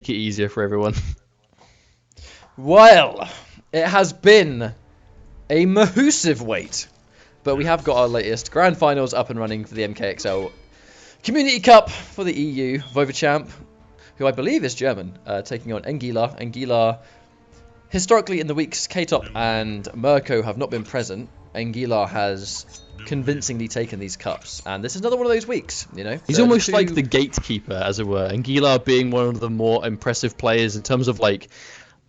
it easier for everyone. Well, it has been a massive wait, but we have got our latest grand finals up and running for the MKXL Community Cup for the EU. VovaChamp, who I believe is German, taking on Engeelar. Engeelar, historically in the weeks K-Top and Mirko have not been present, Engeelar has convincingly taken these cups, and this is another one of those weeks, you know. He's almost like the gatekeeper, as it were. Engeelar being one of the more impressive players in terms of like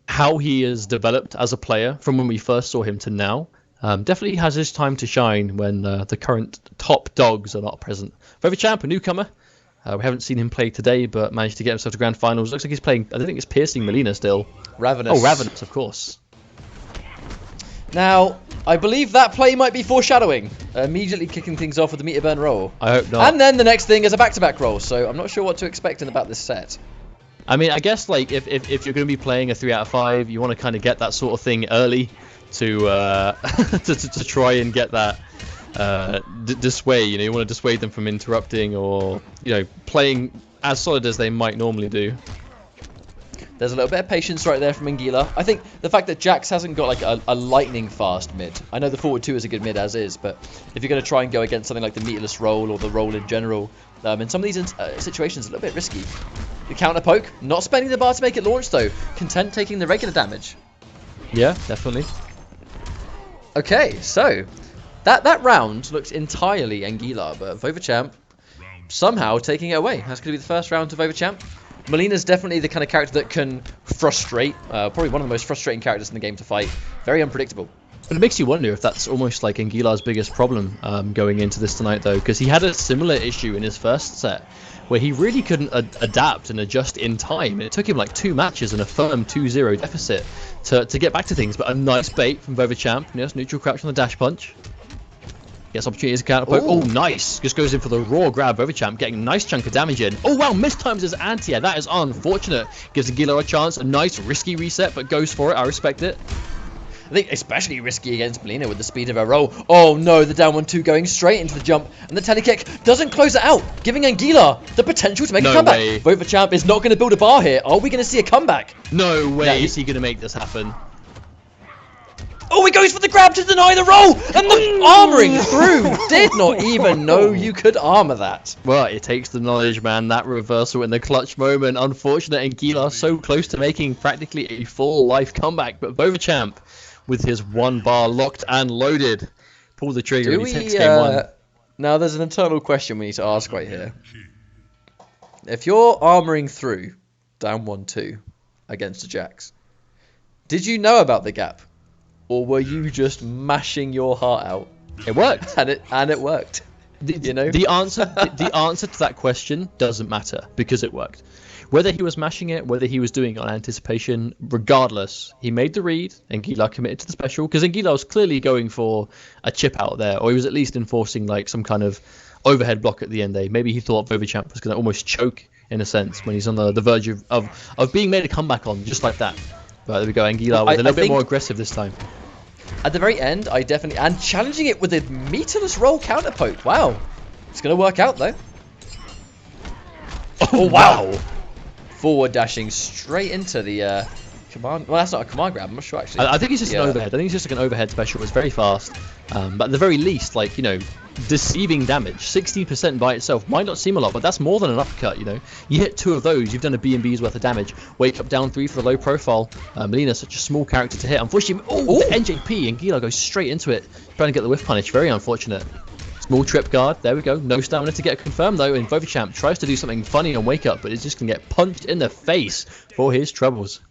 how he has developed as a player from when we first saw him to now. Definitely has his time to shine when the current top dogs are not present. VovaChamp, a newcomer. We haven't seen him play today, but managed to get himself to grand finals. Looks like he's playing, I think it's piercing Melina still. Ravenous. Oh, Ravenous, of course. Now, I believe that play might be foreshadowing. Immediately kicking things off with the meter burn roll. I hope not. And then the next thing is a back-to-back roll, so I'm not sure what to expect in about this set. I mean, I guess like if you're going to be playing a 3 out of 5, you want to kind of get that sort of thing early to to try and get that dissuade. You know, you want to dissuade them from interrupting or playing as solid as they might normally do. There's a little bit of patience right there from Engeelar. I think the fact that Jax hasn't got like a lightning fast mid. I know the forward 2 is a good mid as is, but if you're going to try and go against something like the meterless roll or the roll in general, in some of these situations, a little bit risky. The counter poke, not spending the bar to make it launch though. Content taking the regular damage. Yeah, definitely. Okay, so that round looks entirely Engeelar, but VovaChamp somehow taking it away. That's going to be the first round to VovaChamp. Melina's definitely the kind of character that can frustrate. Probably one of the most frustrating characters in the game to fight. Very unpredictable. But it makes you wonder if that's almost like Engeelar's biggest problem going into this tonight, though, because he had a similar issue in his first set where he really couldn't adapt and adjust in time. And it took him like 2 matches and a firm 2-0 deficit to get back to things. But a nice bait from VovaChamp. Yes, neutral crouch on the dash punch. Gets opportunities to counter poke. Oh, nice. Just goes in for the raw grab. VovaChamp getting a nice chunk of damage in. Oh, wow. Mistimes his anti-air. That is unfortunate. Gives Engeelar a chance. A nice risky reset, but goes for it. I respect it. I think especially risky against Melina with the speed of her roll. Oh no, the down 1-2 going straight into the jump. And the telekick doesn't close it out, giving Engeelar the potential to make a comeback. Way. VovaChamp is not going to build a bar here. Are we going to see a comeback? No way is he going to make this happen. Oh, he goes for the grab to deny the roll! And the armoring through! Did not even know you could armor that. Well, it takes the knowledge, man. That reversal in the clutch moment. Unfortunate, Engeelar so close to making practically a full life comeback. But VovaChamp, with his 1 bar locked and loaded, pull the trigger and he takes game 1. Now, there's an internal question we need to ask right here. If you're armoring through down 1-2 against a Jax, did you know about the gap? Or were you just mashing your heart out? It worked. And it worked. The answer to that question doesn't matter because it worked. Whether he was mashing it, whether he was doing it on anticipation, regardless, he made the read. Engeelar committed to the special because Engeelar was clearly going for a chip out there, or he was at least enforcing like some kind of overhead block at the end there. Maybe he thought VovaChamp was going to almost choke in a sense when he's on the verge of being made a comeback on just like that. But there we go, Engeelar with a little bit more aggressive this time. At the very end, I definitely... And challenging it with a meterless roll counter poke. Wow. It's going to work out, though. Oh, wow. Forward dashing straight into the command... Well, that's not a command grab. I'm not sure, actually. I think it's just an overhead. I think it's just like an overhead special. It's very fast. But at the very least, like, deceiving damage. 16% by itself might not seem a lot, but that's more than an uppercut, You hit 2 of those, you've done a B&B's worth of damage. Wake up down 3 for the low profile. Melina's such a small character to hit. Unfortunately, the NJP, Engeelar goes straight into it, trying to get the whiff punish. Very unfortunate. Small trip guard, there we go. No stamina to get confirmed though, and VovaChamp tries to do something funny on wake up, but is just going to get punched in the face for his troubles.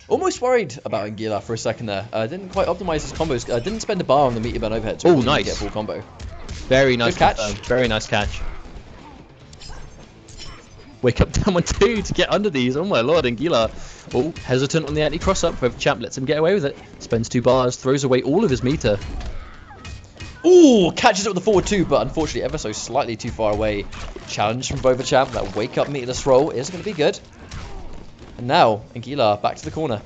Almost worried about Engeelar for a second there. Didn't quite optimize his combos. Didn't spend a bar on the meter burn overhead to nice. Get a full combo. Very nice catch. Very nice catch. Wake up down 1-2 to get under these. Oh my lord, Engeelar. Oh, hesitant on the anti-cross up. VovaChamp lets him get away with it. Spends 2 bars, throws away all of his meter. Ooh, catches it with the forward 2, but unfortunately ever so slightly too far away. Challenge from VovaChamp. That wake up meterless roll is going to be good. And now, Engeelar back to the corner.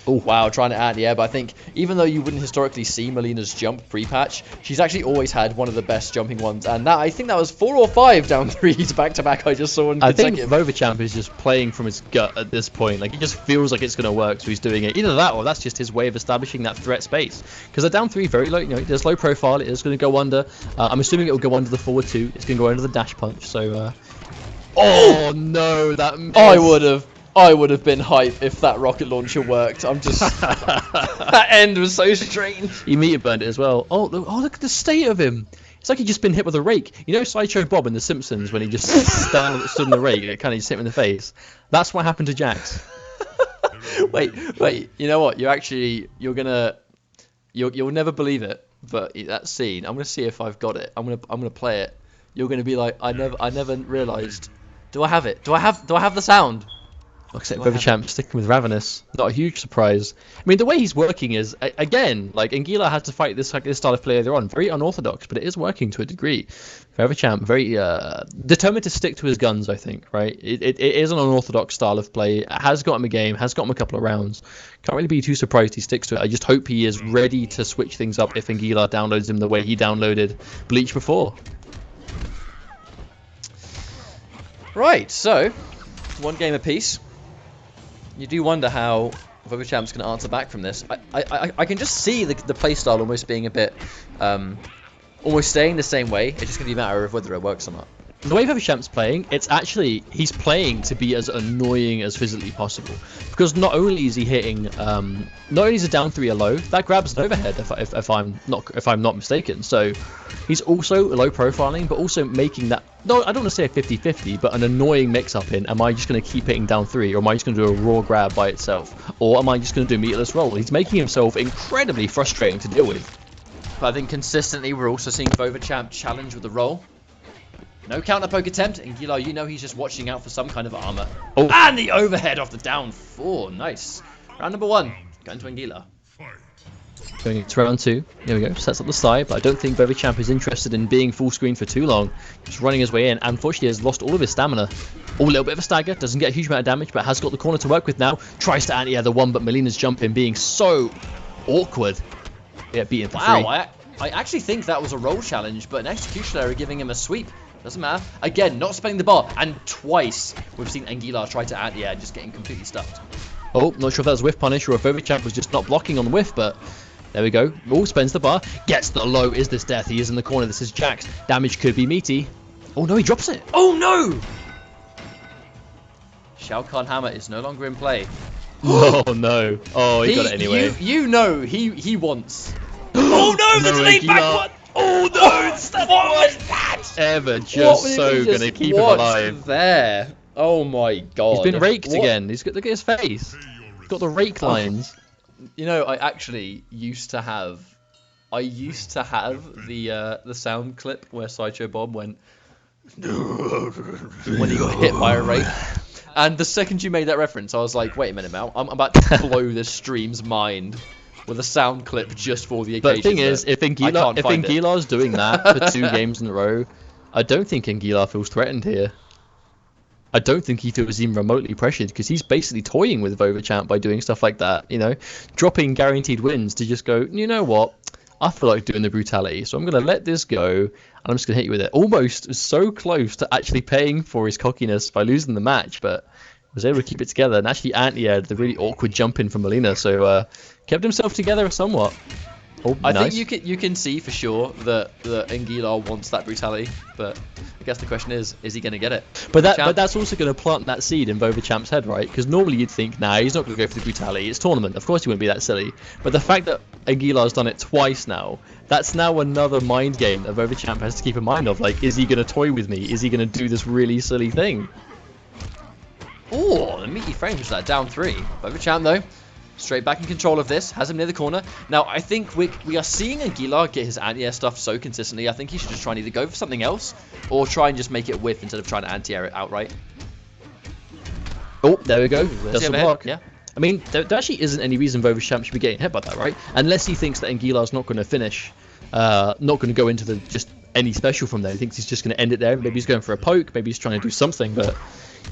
Oh, wow, trying to anti-air, but I think even though you wouldn't historically see Melina's jump pre-patch, she's actually always had one of the best jumping ones, and that, I think that was 4 or 5 down 3s back-to-back I just saw in consecutive. I think VovaChamp is just playing from his gut at this point. Like, he just feels like it's going to work, so he's doing it. Either that, or that's just his way of establishing that threat space. Because they're down 3 very low, you know, there's low profile, it is going to go under. I'm assuming it will go under the forward 2, it's going to go under the dash punch, so... Oh, no, that missed. I would have been hype if that rocket launcher worked. I'm just... that end was so strange. He meter burned it as well. Oh, look at the state of him. It's like he just been hit with a rake. You know Sideshow Bob in The Simpsons when he just stood in the rake and it kind of just hit him in the face? That's what happened to Jax. wait. You know what? You'll never believe it. But that scene, I'm gonna see if I've got it. I'm gonna play it. You're gonna be like, I never realized. Do I have it? Do I have the sound? Like I said, VovaChamp sticking with Ravenous. Not a huge surprise. I mean, the way he's working is, again, like, Engeelar had to fight this style of play earlier on. Very unorthodox, but it is working to a degree. VovaChamp, very determined to stick to his guns, I think, right? It is an unorthodox style of play. It has got him a game, has got him a couple of rounds. Can't really be too surprised he sticks to it. I just hope he is ready to switch things up if Engeelar downloads him the way he downloaded Bleach before. Right, so, 1 game apiece. You do wonder how VovaChamp's going to answer back from this. I can just see the playstyle almost being a bit, almost staying the same way. It's just going to be a matter of whether it works or not. The way VovaChamp's playing, he's playing to be as annoying as physically possible. Because not only is he hitting, not only is a down 3 a low, that grabs an overhead if I'm not mistaken. So he's also low profiling, but also making that, no, I don't want to say a 50-50, but an annoying mix-up in, am I just going to keep hitting down 3, or am I just going to do a raw grab by itself? Or am I just going to do a meterless roll? He's making himself incredibly frustrating to deal with. But I think consistently we're also seeing VovaChamp challenge with the roll. No counter poke attempt. Engeelar, you know he's just watching out for some kind of armor. Oh. And the overhead off the down 4. Nice. Round number 1. Going to Engeelar. Going into round 2. Here we go. Sets up the side, but I don't think VovaChamp is interested in being full screen for too long. Just running his way in. And unfortunately, has lost all of his stamina. Oh, a little bit of a stagger. Doesn't get a huge amount of damage, but has got the corner to work with now. Tries to anti-air the 1, but Melina's jump in being so awkward. Yeah, beaten for 3. Wow, I actually think that was a roll challenge, but an Executioner giving him a sweep. Doesn't matter. Again, not spending the bar. And twice we've seen Engeelar try to anti-air, just getting completely stuffed. Oh, not sure if that was whiff punish or if VovaChamp was just not blocking on the whiff, but there we go. Oh, spends the bar. Gets the low. Is this death? He is in the corner. This is Jax. Damage could be meaty. Oh no, he drops it. Oh no! Shao Kahn Hammer is no longer in play. Oh no. Oh, he got it anyway. You know he wants. Oh no, the delayed back one! Oh no, what was that? Ever just so going to keep him alive. There. Oh my god. He's been raked again. Look at his face. He's got the rake lines. You know, I actually used to have the sound clip where Sideshow Bob went when he got hit by a rake. And the second you made that reference, I was like, wait a minute, Mal, I'm about to blow this stream's mind with a sound clip just for the occasion. But the thing is, if Engeelar's doing that for 2 games in a row, I don't think Engeelar feels threatened here. I don't think he feels even remotely pressured, because he's basically toying with VovaChamp by doing stuff like that, you know, dropping guaranteed wins to just go, you know what, I feel like doing the brutality, so I'm going to let this go, and I'm just going to hit you with it. Almost so close to actually paying for his cockiness by losing the match, but was able to keep it together and actually anti-aired the really awkward jump in from Melina, so kept himself together somewhat. Oh, I nice. think you can see for sure that Engeelar wants that brutality, but I guess the question is he going to get it? But that's also going to plant that seed in VovaChamp's head, right? Because normally you'd think, nah, he's not going to go for the brutality. It's tournament. Of course he wouldn't be that silly. But the fact that Engeelar's done it twice now, that's now another mind game that VovaChamp has to keep in mind of. Like, is he going to toy with me? Is he going to do this really silly thing? Oh, the meaty frames for that down 3. VovaChamp though, straight back in control of this, has him near the corner. Now, I think we are seeing Engeelar get his anti-air stuff so consistently, I think he should just try and either go for something else, or try and just make it whiff instead of trying to anti-air it outright. Oh, there we go. Does some block. Yeah. I mean, there actually isn't any reason VovaChamp should be getting hit by that, right? Unless he thinks that Engeelar's not going to finish, not going to go into the just any special from there. He thinks he's just going to end it there. Maybe he's going for a poke, maybe he's trying to do something, but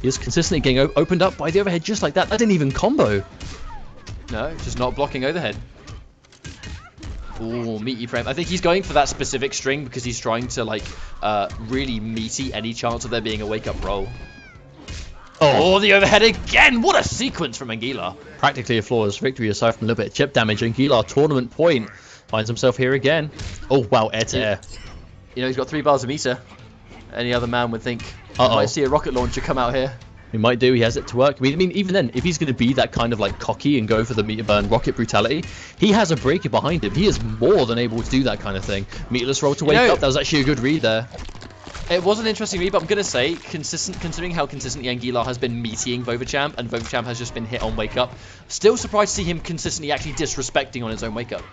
he's consistently getting opened up by the overhead just like that. That didn't even combo. No, just not blocking overhead. Ooh, meaty frame. I think he's going for that specific string because he's trying to, like, really meaty any chance of there being a wake-up roll. Oh, the overhead again! What a sequence from Engeelar. Practically a flawless victory aside from a little bit of chip damage. Engeelar, tournament point, finds himself here again. Oh, wow, air to air. You know, he's got 3 bars of meter. Any other man would think, might see a rocket launcher come out here. He might do. He has it to work. I mean, even then, if he's going to be that kind of like cocky and go for the meter burn rocket brutality, he has a breaker behind him. He is more than able to do that kind of thing. Meterless roll to wake up. That was actually a good read there. It was an interesting read, but I'm going to say, considering how consistently Engeelar has been meatying VovaChamp, and VovaChamp has just been hit on wake up, still surprised to see him consistently actually disrespecting on his own wake up.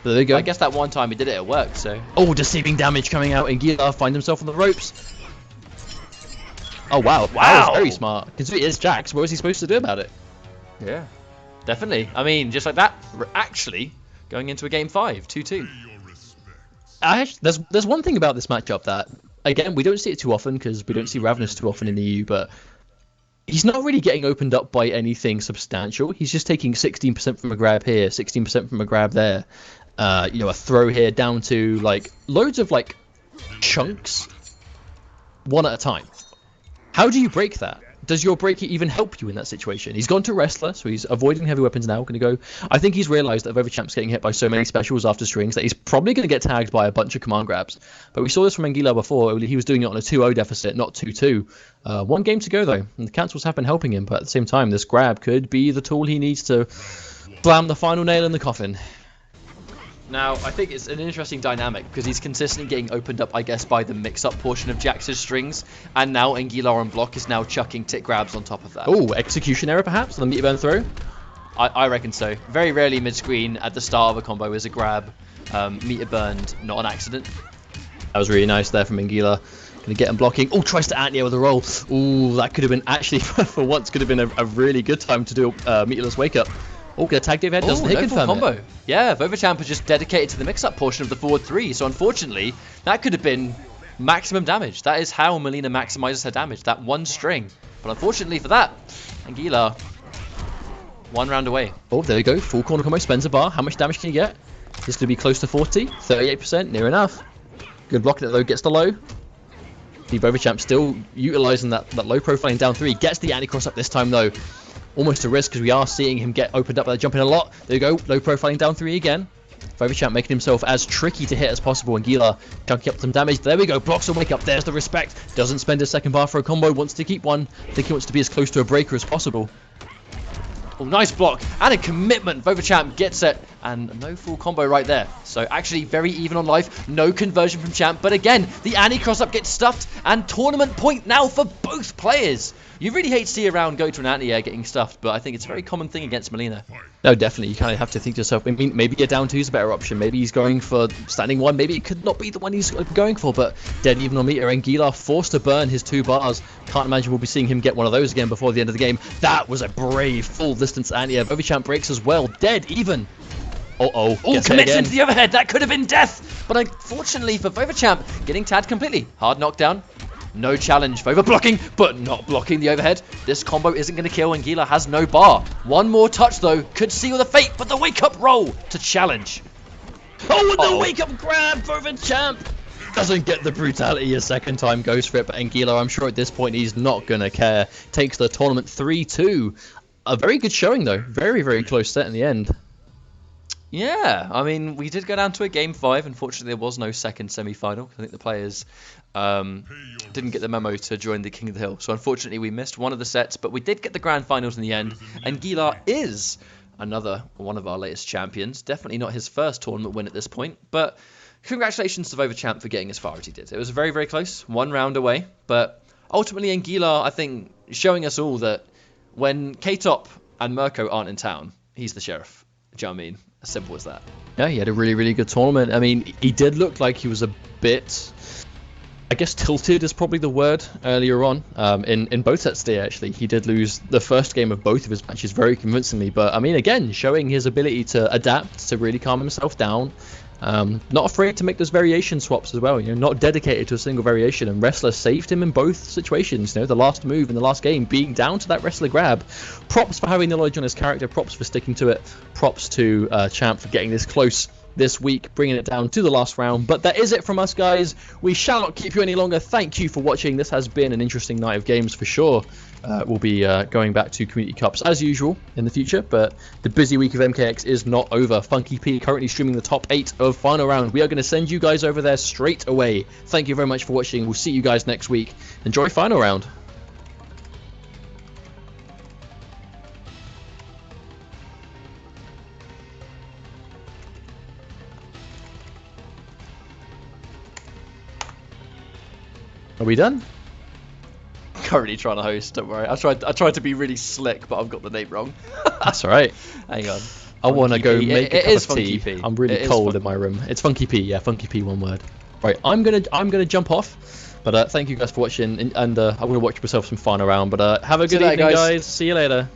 But there we go. I guess that one time he did it worked, so. Oh, deceiving damage coming out. Engeelar finds himself on the ropes. Oh, wow. That was very smart. Considering it's Jax, what was he supposed to do about it? Yeah, definitely. I mean, just like that, we're actually going into a game 5, 2-2. There's one thing about this matchup that, again, we don't see it too often because we don't see Ravenous too often in the EU, but he's not really getting opened up by anything substantial. He's just taking 16% from a grab here, 16% from a grab there. You know, a throw here down to, like, loads of, like, chunks, one at a time. How do you break that? Does your breaker even help you in that situation? He's gone to Wrestler, so he's avoiding heavy weapons now. Going to go. I think he's realised that VovaChamp's getting hit by so many specials after strings that he's probably going to get tagged by a bunch of command grabs. But we saw this from Engeelar before. He was doing it on a 2-0 deficit, not 2-2. One game to go, though. And the cancels have been helping him. But at the same time, this grab could be the tool he needs to slam the final nail in the coffin. Now, I think it's an interesting dynamic because he's consistently getting opened up, I guess, by the mix-up portion of Jax's strings, and now Engeelar on block is now chucking tick grabs on top of that. Oh, execution error perhaps on the meter burn throw? I reckon so. Very rarely mid-screen at the start of a combo is a grab meter burned, not an accident. That was really nice there from Engeelar. Going to get him blocking. Oh, tries to anti-air with a roll. Ooh, that could have been actually, for once, could have been a really good time to do a meterless wake-up. Oh, get a tag Dave head, doesn't hit confirm combo. It. Yeah, VovaChamp is just dedicated to the mix-up portion of the forward 3, so unfortunately, that could have been maximum damage. That is how Melina maximizes her damage, that one string. But unfortunately for that, Engeelar, 1 round away. Oh, there we go, full corner combo, spends a bar. How much damage can you get? This could be close to 40, 38%, near enough. Good blocking it though, gets the low. The VovaChamp still utilizing that low profiling down 3, gets the anti-cross up this time though. Almost a risk because we are seeing him get opened up by jumping a lot. There you go, low profiling down 3 again. VovaChamp making himself as tricky to hit as possible. Engeelar chunking up some damage. There we go, blocks a wake up. There's the respect. Doesn't spend a second bar for a combo. Wants to keep one. I think he wants to be as close to a breaker as possible. Oh, nice block and a commitment. VovaChamp gets it and no full combo right there. So actually very even on life. No conversion from Champ. But again, the Annie cross-up gets stuffed and tournament point now for both players. You really hate to see a round go to an anti-air getting stuffed, but I think it's a very common thing against Melina. No, definitely. You kind of have to think to yourself, I mean, maybe a down 2 is a better option. Maybe he's going for standing 1. Maybe it could not be the one he's going for, but dead even on meter. Engeelar forced to burn his 2 bars. Can't imagine we'll be seeing him get one of those again before the end of the game. That was a brave full distance anti-air. VovaChamp breaks as well. Dead even. Oh, commits into the overhead. That could have been death. But unfortunately for VovaChamp, getting tagged completely. Hard knockdown. No challenge. Vova blocking, but not blocking the overhead. This combo isn't going to kill. Engeelar has no bar. One more touch, though, could seal the fate, but the wake-up roll to challenge. Oh, and the wake-up grab. VovaChamp doesn't get the brutality a second time. Goes for it, but Engeelar, I'm sure at this point, he's not going to care. Takes the tournament 3-2. A very good showing, though. Very, very close set in the end. Yeah, I mean, we did go down to a game 5. Unfortunately, there was no second semi-final. I think the players didn't get the memo to join the King of the Hill. So unfortunately, we missed one of the sets, but we did get the grand finals in the end. And Engeelar is another one of our latest champions. Definitely not his first tournament win at this point, but congratulations to VovaChamp for getting as far as he did. It was very, very close, 1 round away, but ultimately Engeelar, I think, showing us all that when K-Top and Mirko aren't in town, he's the sheriff. Do you know what I mean? As simple as that. Yeah, he had a really, really good tournament. I mean, he did look like he was a bit, I guess, tilted is probably the word earlier on. In both sets today, actually. He did lose the first game of both of his matches very convincingly. But, I mean, again, showing his ability to adapt, to really calm himself down, Not afraid to make those variation swaps as well, you know, not dedicated to a single variation, and Wrestler saved him in both situations, you know, the last move in the last game being down to that Wrestler grab. Props for having the knowledge on his character, props for sticking to it, props to Champ for getting this close this week, bringing it down to the last round. But that is it from us, guys. We shall not keep you any longer. Thank you for watching. This has been an interesting night of games for sure. We'll be going back to Community Cups as usual in the future, but the busy week of MKX is not over. Funky P currently streaming the top 8 of Final Round. We are going to send you guys over there straight away. Thank you very much for watching. We'll see you guys next week. Enjoy Final Round. Are we done? Currently trying to host, don't worry. I tried to be really slick, but I've got the name wrong. That's alright. Hang on. I want to go make a cup of tea. P. I'm really cold in my room. It's Funky P, yeah, Funky P, one word. Right, I'm gonna jump off, but thank you guys for watching, and I'm gonna watch myself some Final Round. But have a good evening, guys. See you later.